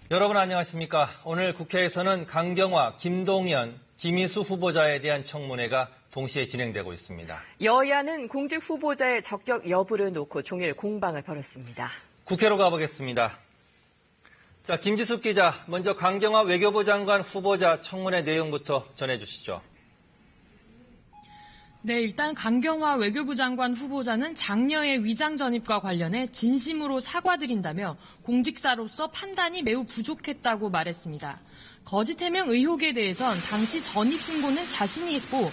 여러분 안녕하십니까? 오늘 국회에서는 강경화, 김동연, 김희수 후보자에 대한 청문회가 동시에 진행되고 있습니다. 여야는 공직 후보자의 적격 여부를 놓고 종일 공방을 벌였습니다. 국회로 가보겠습니다. 자, 김지숙 기자, 먼저 강경화 외교부 장관 후보자 청문회 내용부터 전해주시죠. 네, 일단 강경화 외교부 장관 후보자는 장녀의 위장 전입과 관련해 진심으로 사과드린다며 공직자로서 판단이 매우 부족했다고 말했습니다. 거짓 해명 의혹에 대해선 당시 전입 신고는 자신이 했고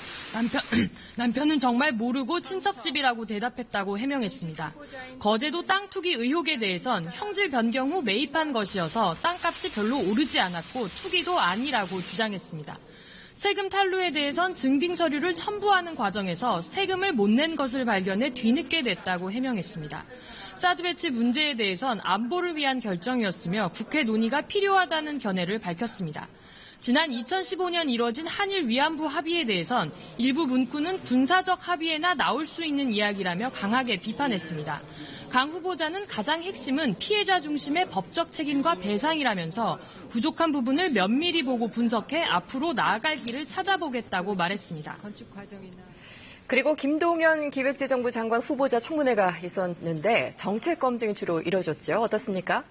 남편은 정말 모르고 친척집이라고 대답했다고 해명했습니다. 거제도 땅 투기 의혹에 대해선 형질 변경 후 매입한 것이어서 땅값이 별로 오르지 않았고 투기도 아니라고 주장했습니다. 세금 탈루에 대해선 증빙 서류를 첨부하는 과정에서 세금을 못 낸 것을 발견해 뒤늦게 냈다고 해명했습니다. 사드 배치 문제에 대해선 안보를 위한 결정이었으며 국회 논의가 필요하다는 견해를 밝혔습니다. 지난 2015년 이뤄진 한일 위안부 합의에 대해선 일부 문구는 군사적 합의에나 나올 수 있는 이야기라며 강하게 비판했습니다. 강 후보자는 가장 핵심은 피해자 중심의 법적 책임과 배상이라면서 부족한 부분을 면밀히 보고 분석해 앞으로 나아갈 길을 찾아보겠다고 말했습니다. 그리고 김동연 기획재정부 장관 후보자 청문회가 있었는데 정책 검증이 주로 이뤄졌죠. 어떻습니까?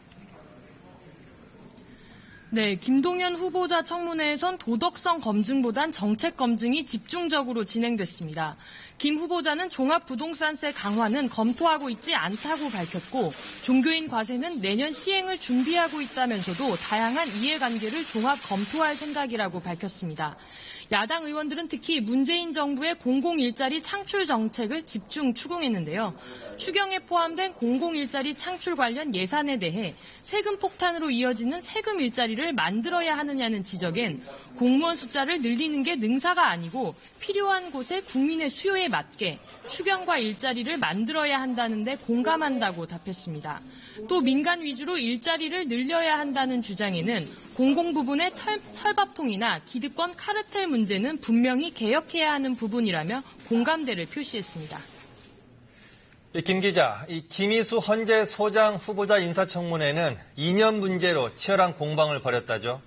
네, 김동연 후보자 청문회에선 도덕성 검증보단 정책 검증이 집중적으로 진행됐습니다. 김 후보자는 종합부동산세 강화는 검토하고 있지 않다고 밝혔고 종교인 과세는 내년 시행을 준비하고 있다면서도 다양한 이해관계를 종합 검토할 생각이라고 밝혔습니다. 야당 의원들은 특히 문재인 정부의 공공일자리 창출 정책을 집중 추궁했는데요. 추경에 포함된 공공일자리 창출 관련 예산에 대해 세금 폭탄으로 이어지는 세금 일자리를 만들어야 하느냐는 지적엔 공무원 숫자를 늘리는 게 능사가 아니고 필요한 곳에 국민의 수요에 맞게 추경과 일자리를 만들어야 한다는데 공감한다고 답했습니다. 또 민간 위주로 일자리를 늘려야 한다는 주장에는 공공 부분의 철밥통이나 기득권 카르텔 문제는 분명히 개혁해야 하는 부분이라며 공감대를 표시했습니다. 김 기자, 이 김희수 헌재 소장 후보자 인사청문회는 이념 문제로 치열한 공방을 벌였다죠?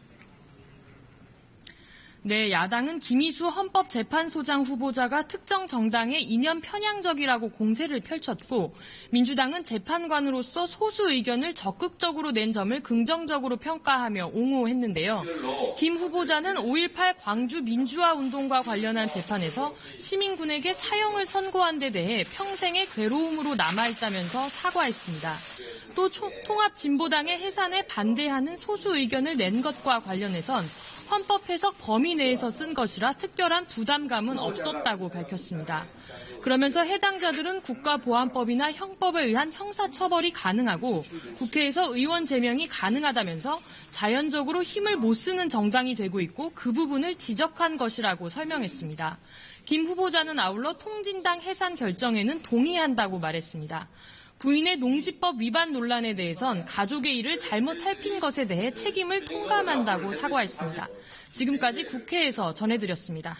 네, 야당은 김희수 헌법재판소장 후보자가 특정 정당의 이념 편향적이라고 공세를 펼쳤고 민주당은 재판관으로서 소수 의견을 적극적으로 낸 점을 긍정적으로 평가하며 옹호했는데요. 김 후보자는 5.18 광주 민주화운동과 관련한 재판에서 시민군에게 사형을 선고한 데 대해 평생의 괴로움으로 남아있다면서 사과했습니다. 또 통합진보당의 해산에 반대하는 소수 의견을 낸 것과 관련해선 헌법 해석 범위 내에서 쓴 것이라 특별한 부담감은 없었다고 밝혔습니다. 그러면서 해당자들은 국가보안법이나 형법에 의한 형사처벌이 가능하고 국회에서 의원 제명이 가능하다면서 자연적으로 힘을 못 쓰는 정당이 되고 있고 그 부분을 지적한 것이라고 설명했습니다. 김 후보자는 아울러 통진당 해산 결정에는 동의한다고 말했습니다. 부인의 농지법 위반 논란에 대해선 가족의 일을 잘못 살핀 것에 대해 책임을 통감한다고 사과했습니다. 지금까지 국회에서 전해드렸습니다.